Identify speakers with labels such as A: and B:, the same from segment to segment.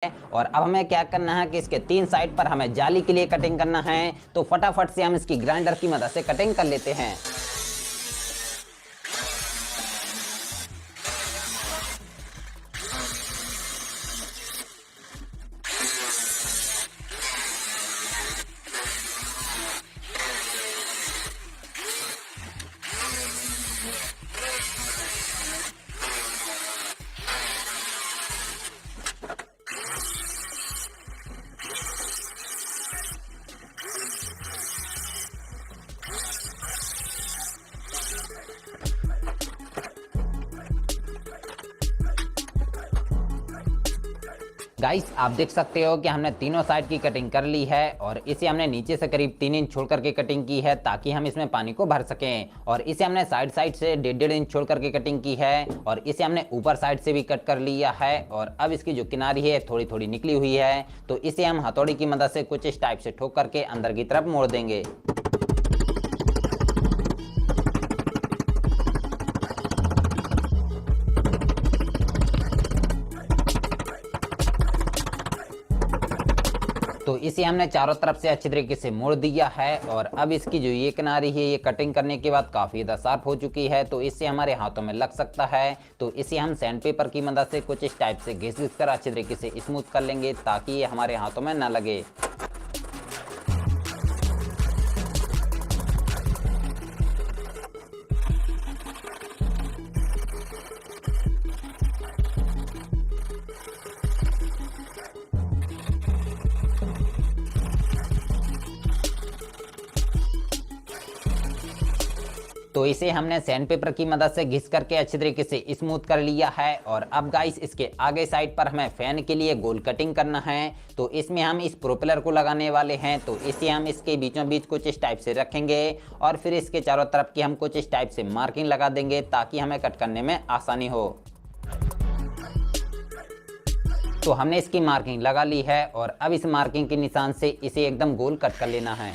A: और अब हमें क्या करना है कि इसके 3 साइड पर हमें जाली के लिए कटिंग करना है। तो फटाफट से हम इसकी ग्राइंडर की मदद से कटिंग कर लेते हैं। गाइस आप देख सकते हो कि हमने तीनों साइड की कटिंग कर ली है और इसे हमने नीचे से करीब 3 इंच छोड़ करके कटिंग की है ताकि हम इसमें पानी को भर सकें। और इसे हमने साइड से 1.5 इंच छोड़ करके कटिंग की है और इसे हमने ऊपर साइड से भी कट कर लिया है। और अब इसकी जो किनारी है थोड़ी थोड़ी निकली हुई है, तो इसे हम हथौड़ी की मदद से कुछ इस टाइप से ठोक करके अंदर की तरफ मोड़ देंगे। तो इसे हमने चारों तरफ से अच्छी तरीके से मोड़ दिया है और अब इसकी जो ये किनारी है ये कटिंग करने के बाद काफ़ी ज़्यादा शार्प हो चुकी है, तो इससे हमारे हाथों में लग सकता है। तो इसे हम सैंड पेपर की मदद से कुछ इस टाइप से घिस कर अच्छी तरीके से स्मूथ कर लेंगे ताकि ये हमारे हाथों में ना लगे। तो इसे हमने सैंड पेपर की मदद से घिस करके अच्छी तरीके से स्मूथ कर लिया है। और अब गाइस इसके आगे साइड पर हमें फैन के लिए गोल कटिंग करना है। तो इसमें हम इस प्रोपेलर को लगाने वाले हैं, तो इसे हम इसके बीचों बीच कुछ इस टाइप से रखेंगे और फिर इसके चारों तरफ की हम कुछ इस टाइप से मार्किंग लगा देंगे ताकि हमें कट करने में आसानी हो। तो हमने इसकी मार्किंग लगा ली है और अब इस मार्किंग के निशान से इसे एकदम गोल कट कर लेना है।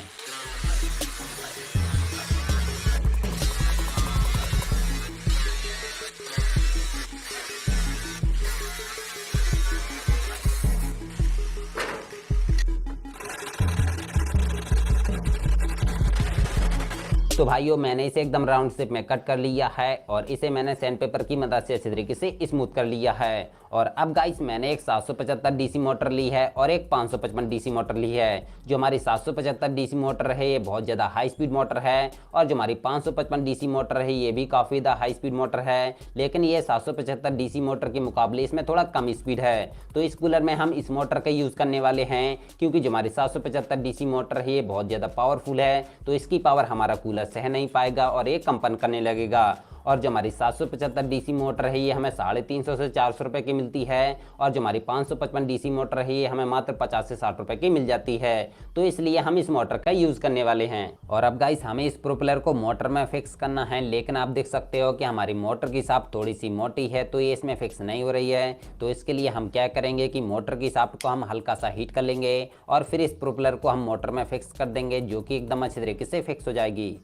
A: तो भाइयों मैंने इसे एकदम राउंड शेप में कट कर लिया है और इसे मैंने सैंड पेपर की मदद से अच्छे तरीके से स्मूथ कर लिया है। और अब गाइस मैंने एक 775 डीसी मोटर ली है और एक 555 डीसी मोटर ली है। जो हमारी 775 डीसी मोटर है ये बहुत ज़्यादा हाई स्पीड मोटर है और जो हमारी 555 डीसी मोटर है ये भी काफ़ी ज़्यादा हाई स्पीड मोटर है, लेकिन ये 775 डीसी मोटर के मुकाबले इसमें थोड़ा कम स्पीड है। तो इस कूलर में हम इस मोटर का यूज़ करने वाले हैं क्योंकि जो हमारी 775 डीसी मोटर है ये बहुत ज़्यादा पावरफुल है, तो इसकी पावर हमारा कूलर सह नहीं पाएगा और ये कंपन करने लगेगा। और जो हमारी 775 डीसी मोटर है ये हमें 350 से 400 रुपये की मिलती है और जो हमारी 555 डीसी मोटर है ये हमें मात्र 50 से 60 रुपये की मिल जाती है। तो इसलिए हम इस मोटर का यूज़ करने वाले हैं। और अब गाइस हमें इस प्रोपेलर को मोटर में फिक्स करना है, लेकिन आप देख सकते हो कि हमारी मोटर की शाफ्ट थोड़ी सी मोटी है तो ये इसमें फिक्स नहीं हो रही है। तो इसके लिए हम क्या करेंगे कि मोटर की शाफ्ट को हम हल्का सा हीट कर लेंगे और फिर इस प्रोपेलर को हम मोटर में फिक्स कर देंगे, जो कि एकदम अच्छे तरीके से फिक्स हो जाएगी।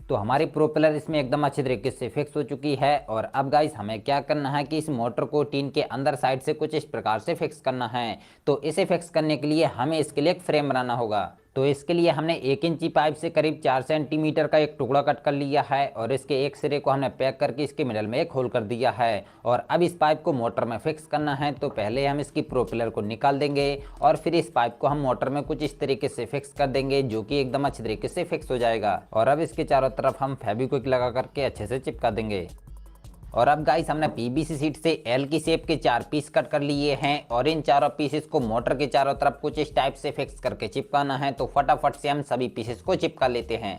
A: तो हमारी प्रोपेलर इसमें एकदम अच्छे तरीके से फिक्स हो चुकी है। और अब गाइस हमें क्या करना है कि इस मोटर को टीन के अंदर साइड से कुछ इस प्रकार से फिक्स करना है। तो इसे फिक्स करने के लिए हमें इसके लिए एक फ्रेम बनाना होगा। तो इसके लिए हमने 1 इंची पाइप से करीब 4 सेंटीमीटर का एक टुकड़ा कट कर लिया है और इसके एक सिरे को हमने पैक करके इसके मिडल में एक होल कर दिया है। और अब इस पाइप को मोटर में फिक्स करना है, तो पहले हम इसकी प्रोपेलर को निकाल देंगे और फिर इस पाइप को हम मोटर में कुछ इस तरीके से फिक्स कर देंगे, जो कि एकदम अच्छे तरीके से फिक्स हो जाएगा। और अब इसके चारों तरफ हम फेविक्विक लगा करके अच्छे से चिपका देंगे। और अब गाइस हमने पीवीसी शीट से एल की शेप के 4 पीस कट कर लिए हैं और इन चारों पीसेस को मोटर के चारों तरफ कुछ इस टाइप से फिक्स करके चिपकाना है। तो फटाफट से हम सभी पीसेस को चिपका लेते हैं।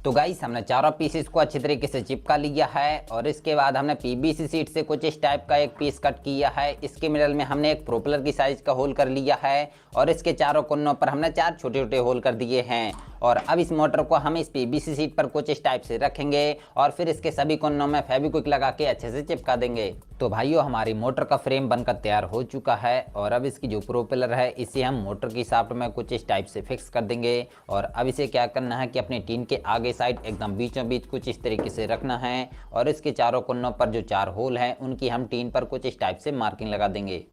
A: तो गाइस हमने चारों पीसेस को अच्छी तरीके से चिपका लिया है और इसके बाद हमने पीवीसी शीट से कुछ इस टाइप का एक पीस कट किया है। इसके मिडल में हमने एक प्रोपेलर की साइज का होल कर लिया है और इसके चारों कोनों पर हमने 4 छोटे छोटे होल कर दिए हैं। और अब इस मोटर को हम इस पीवीसी शीट पर कुछ इस टाइप से रखेंगे और फिर इसके सभी कोनों में फेविक्विक लगा के अच्छे से चिपका देंगे। तो भाइयों हमारी मोटर का फ्रेम बनकर तैयार हो चुका है और अब इसकी जो प्रोपेलर है इसे हम मोटर की शाफ्ट में कुछ इस टाइप से फिक्स कर देंगे। और अब इसे क्या करना है कि अपनी टीन के आगे साइड एकदम बीचों बीच कुछ इस तरीके से रखना है और इसके चारों कोनों पर जो 4 होल हैं उनकी हम टीन पर कुछ इस टाइप से मार्किंग लगा देंगे।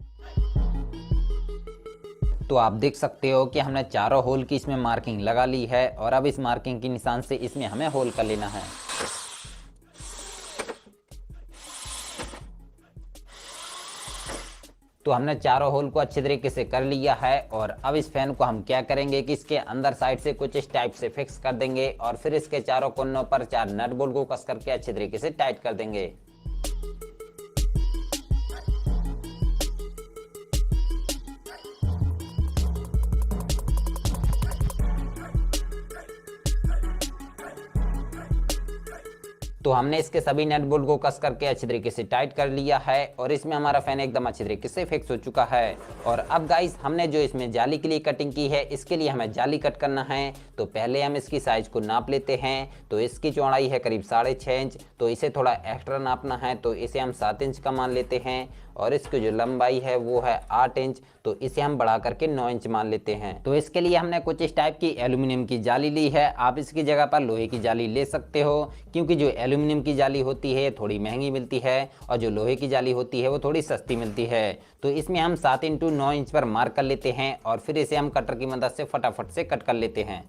A: तो आप देख सकते हो कि हमने चारों होल की इसमें मार्किंग लगा ली है और अब इस मार्किंग के निशान से इसमें हमें होल कर लेना है। तो हमने चारों होल को अच्छे तरीके से कर लिया है और अब इस फैन को हम क्या करेंगे कि इसके अंदर साइड से कुछ इस टाइप से फिक्स कर देंगे और फिर इसके चारों कोनों पर 4 नट बोल्ट को कस करके अच्छे तरीके से टाइट कर देंगे। तो हमने इसके सभी नट बोल्ट को कस करके अच्छी तरीके से टाइट कर लिया है और इसमें हमारा फैन एकदम अच्छी तरीके से फिक्स हो चुका है। और अब गाइस हमने जो इसमें जाली के लिए कटिंग की है इसके लिए हमें जाली कट करना है। तो पहले हम इसकी साइज को नाप लेते हैं। तो इसकी चौड़ाई है करीब 6.5 इंच, तो इसे थोड़ा एक्स्ट्रा नापना है तो इसे हम 7 इंच का मान लेते हैं। और इसकी जो लंबाई है वो है 8 इंच, तो इसे हम बढ़ा करके 9 इंच मान लेते हैं। तो इसके लिए हमने कुछ इस टाइप की एल्यूमिनियम की जाली ली है। आप इसकी जगह पर लोहे की जाली ले सकते हो क्योंकि जो एल्यूमिनियम की जाली होती है थोड़ी महंगी मिलती है और जो लोहे की जाली होती है वो थोड़ी सस्ती मिलती है। तो इसमें हम 7 इंटू 9 इंच पर मार्क कर लेते हैं और फिर इसे हम कटर की मदद से फटाफट से कट कर लेते हैं।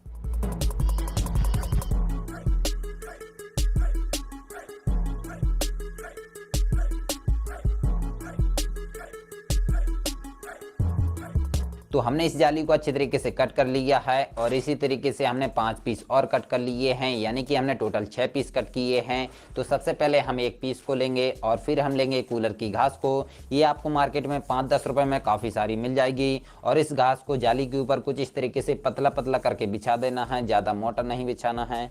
A: तो हमने इस जाली को अच्छे तरीके से कट कर लिया है और इसी तरीके से हमने 5 पीस और कट कर लिए हैं, यानी कि हमने टोटल 6 पीस कट किए हैं। तो सबसे पहले हम एक पीस को लेंगे और फिर हम लेंगे कूलर की घास को। ये आपको मार्केट में 5-10 रुपए में काफ़ी सारी मिल जाएगी। और इस घास को जाली के ऊपर कुछ इस तरीके से पतला पतला करके बिछा देना है, ज़्यादा मोटा नहीं बिछाना है।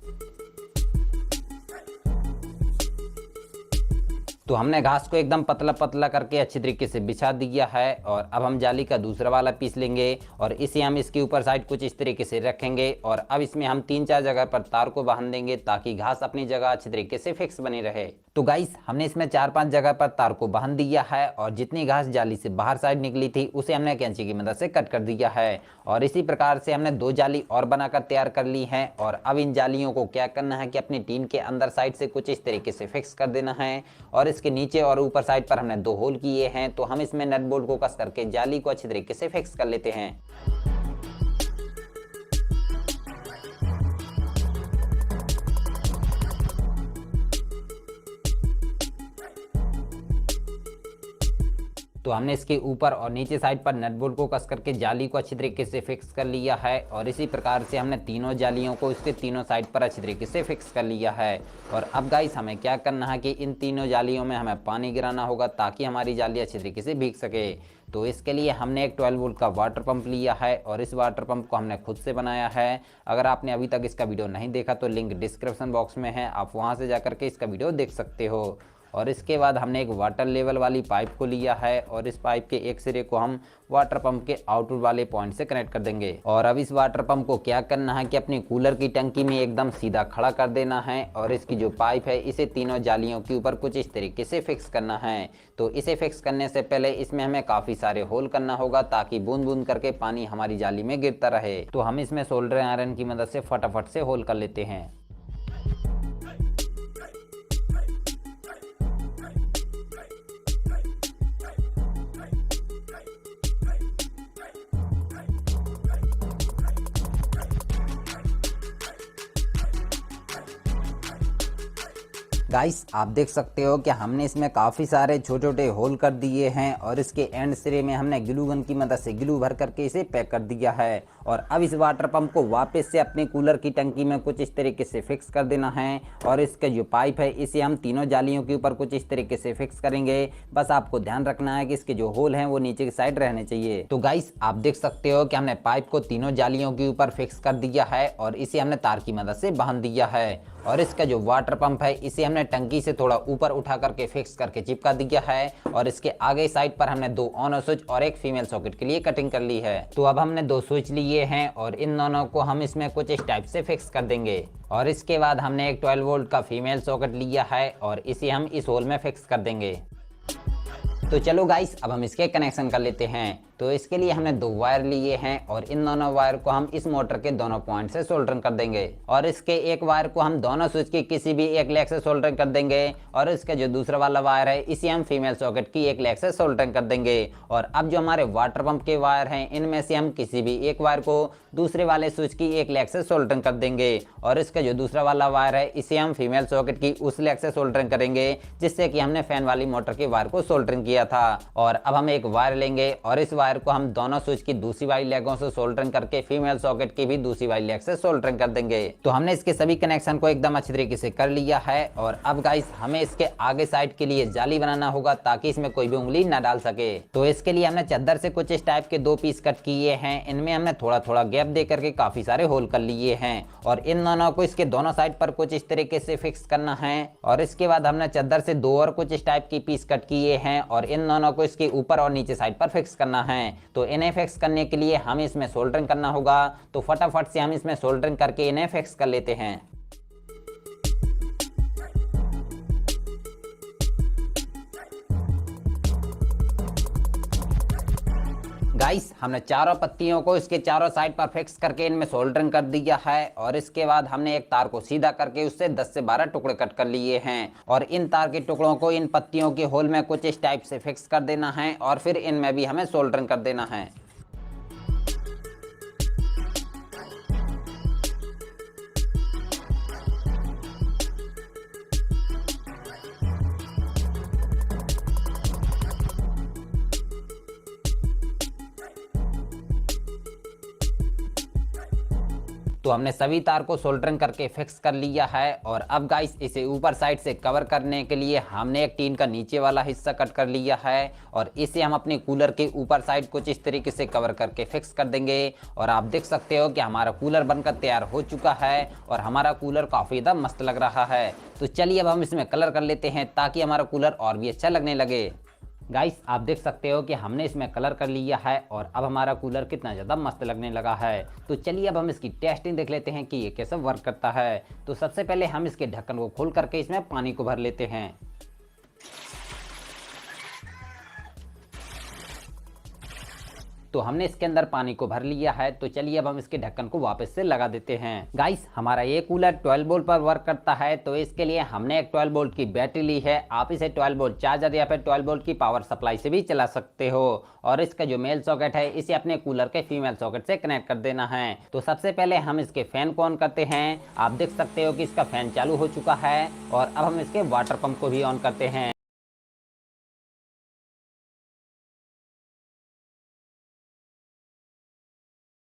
A: तो हमने घास को एकदम पतला पतला करके अच्छी तरीके से बिछा दिया है और अब हम जाली का दूसरा वाला पीस लेंगे और इसे हम इसके ऊपर साइड कुछ इस तरीके से रखेंगे और अब इसमें हम 3-4 जगह पर तार को बांध देंगे ताकि घास अपनी जगह अच्छी तरीके से फिक्स बनी रहे। तो गाइस हमने इसमें 4-5 जगह पर तार को बांध दिया है और जितनी घास जाली से बाहर साइड निकली थी उसे हमने कैंची की मदद से कट कर दिया है। और इसी प्रकार से हमने 2 जाली और बनाकर तैयार कर ली हैं और अब इन जालियों को क्या करना है कि अपनी टीन के अंदर साइड से कुछ इस तरीके से फिक्स कर देना है। और इसके नीचे और ऊपर साइड पर हमने 2 होल किए हैं, तो हम इसमें नट बोल्ट को कस करके जाली को अच्छी तरीके से फिक्स कर लेते हैं। तो हमने इसके ऊपर और नीचे साइड पर नट बोल्ट को कस करके जाली को अच्छी तरीके से फिक्स कर लिया है और इसी प्रकार से हमने तीनों जालियों को इसके तीनों साइड पर अच्छी तरीके से फिक्स कर लिया है। और अब गाइस हमें क्या करना है कि इन तीनों जालियों में हमें पानी गिराना होगा ताकि हमारी जाली अच्छी तरीके से भीग सके। तो इसके लिए हमने एक 12 वोल्ट का वाटर पंप लिया है और इस वाटर पंप को हमने खुद से बनाया है। अगर आपने अभी तक इसका वीडियो नहीं देखा तो लिंक डिस्क्रिप्शन बॉक्स में है, आप वहाँ से जाकर के इसका वीडियो देख सकते हो। और इसके बाद हमने एक वाटर लेवल वाली पाइप को लिया है और इस पाइप के एक सिरे को हम वाटर पंप के आउटपुट वाले पॉइंट से कनेक्ट कर देंगे। और अब इस वाटर पंप को क्या करना है कि अपनी कूलर की टंकी में एकदम सीधा खड़ा कर देना है और इसकी जो पाइप है इसे तीनों जालियों के ऊपर कुछ इस तरीके से फिक्स करना है। तो इसे फिक्स करने से पहले इसमें हमें काफ़ी सारे होल करना होगा ताकि बूंद बूंद करके पानी हमारी जाली में गिरता रहे। तो हम इसमें सोल्डर आयरन की मदद से फटाफट से होल कर लेते हैं। गाइस आप देख सकते हो कि हमने इसमें काफ़ी सारे छोटे छोटे होल कर दिए हैं और इसके एंड सिरे में हमने ग्लू गन की मदद से ग्लू भर करके इसे पैक कर दिया है। और अब इस वाटर पंप को वापस से अपने कूलर की टंकी में कुछ इस तरीके से फिक्स कर देना है और इसका जो पाइप है इसे हम तीनों जालियों के ऊपर कुछ इस तरीके से फिक्स करेंगे। बस आपको ध्यान रखना है कि इसके जो होल हैं वो नीचे की साइड रहने चाहिए। तो गाइस आप देख सकते हो कि हमने पाइप को तीनों जालियों के ऊपर फिक्स कर दिया है और इसे हमने तार की मदद से बांध दिया है। और इसका जो वाटर पंप है इसे हमने टंकी से थोड़ा ऊपर उठा करके फिक्स करके चिपका दिया है। और इसके आगे साइड पर हमने 2 ऑन स्विच और एक फीमेल सॉकेट के लिए कटिंग कर ली है। तो अब हमने 2 स्विच लिए हैं और इन दोनों को हम इसमें कुछ इस टाइप से फिक्स कर देंगे। और इसके बाद हमने एक 12 वोल्ट का फीमेल सॉकेट लिया है और इसे हम इस होल में फिक्स कर देंगे। तो चलो गाइस, अब हम इसके कनेक्शन कर लेते हैं। तो इसके लिए हमने 2 वायर लिए हैं और इन दोनों वायर को हम इस मोटर के दोनों पॉइंट से सोल्डरिंग कर देंगे। और इसके एक वायर को हम दोनों स्विच की किसी भी एक लेग से सोल्डरिंग कर देंगे और इसका जो दूसरा वाला वायर है इसे हम फीमेल सॉकेट की एक लेग से सोल्डरिंग कर देंगे। और अब जो हमारे वाटर पंप के वायर हैं इनमें से हम किसी भी एक वायर को दूसरे वाले स्विच की एक लेग से सोल्डरिंग कर देंगे। और इसका जो दूसरा वाला वायर है इसे हम फीमेल सॉकेट की उस लेग से सोल्डरिंग करेंगे जिससे कि हमने फैन वाली मोटर के वायर को सोल्डरिंग किया था। और अब हम एक वायर लेंगे और इस वायर को हम दोनों स्विच की दूसरी वाली लेगों से सोल्डरिंग करके फीमेल सॉकेट की भी दूसरी वाली लेग से सोल्डरिंग कर देंगे। तो हमने इसके सभी कनेक्शन को एकदम अच्छी तरीके से कर लिया है। और अब गाइस, हमें इसके आगे साइड के लिए जाली बनाना होगा ताकि इसमें कोई भी उंगली ना डाल सके। तो इसके लिए हमने चादर से कुछ इस टाइप के 2 पीस कट किए हैं। इनमें हमने थोड़ा थोड़ा गैप दे करके काफी सारे होल कर लिए हैं और इन दोनों को इसके दोनों साइड पर कुछ इस तरीके से फिक्स करना है। और इसके बाद हमने चादर से 2 और कुछ इस टाइप की पीस कट किए हैं और इन दोनों को इसके ऊपर और नीचे साइड पर फिक्स करना है। तो इन्हें फिक्स करने के लिए हमें इसमें सोल्डरिंग करना होगा। तो फटाफट से हम इसमें सोल्डरिंग करके इन्हें फिक्स कर लेते हैं। गाइस, हमने चारों पत्तियों को इसके चारों साइड पर फिक्स करके इनमें सोल्डरिंग कर दिया है। और इसके बाद हमने एक तार को सीधा करके उससे 10 से 12 टुकड़े कट कर लिए हैं और इन तार के टुकड़ों को इन पत्तियों के होल में कुछ इस टाइप से फिक्स कर देना है और फिर इनमें भी हमें सोल्डरिंग कर देना है। तो हमने सभी तार को सोल्डरिंग करके फिक्स कर लिया है। और अब गाइस, इसे ऊपर साइड से कवर करने के लिए हमने एक टीन का नीचे वाला हिस्सा कट कर लिया है और इसे हम अपने कूलर के ऊपर साइड कुछ इस तरीके से कवर करके फिक्स कर देंगे। और आप देख सकते हो कि हमारा कूलर बनकर तैयार हो चुका है और हमारा कूलर काफ़ी ज़्यादा मस्त लग रहा है। तो चलिए अब हम इसमें कलर कर लेते हैं ताकि हमारा कूलर और भी अच्छा लगने लगे। गाइस, आप देख सकते हो कि हमने इसमें कलर कर लिया है और अब हमारा कूलर कितना ज़्यादा मस्त लगने लगा है। तो चलिए अब हम इसकी टेस्टिंग देख लेते हैं कि ये कैसे वर्क करता है। तो सबसे पहले हम इसके ढक्कन को खोल करके इसमें पानी को भर लेते हैं। तो हमने इसके अंदर पानी को भर लिया है। तो चलिए अब हम इसके ढक्कन को वापस से लगा देते हैं। गाइस, हमारा ये कूलर 12 वोल्ट पर वर्क करता है। तो इसके लिए हमने एक 12 वोल्ट की बैटरी ली है। आप इसे 12 वोल्ट चार्जर या फिर 12 वोल्ट की पावर सप्लाई से भी चला सकते हो। और इसका जो मेल सॉकेट है इसे अपने कूलर के फीमेल सॉकेट से कनेक्ट कर देना है। तो सबसे पहले हम इसके फैन को ऑन करते हैं। आप देख सकते हो कि इसका फैन चालू हो चुका है। और अब हम इसके वाटर पंप को भी ऑन करते हैं।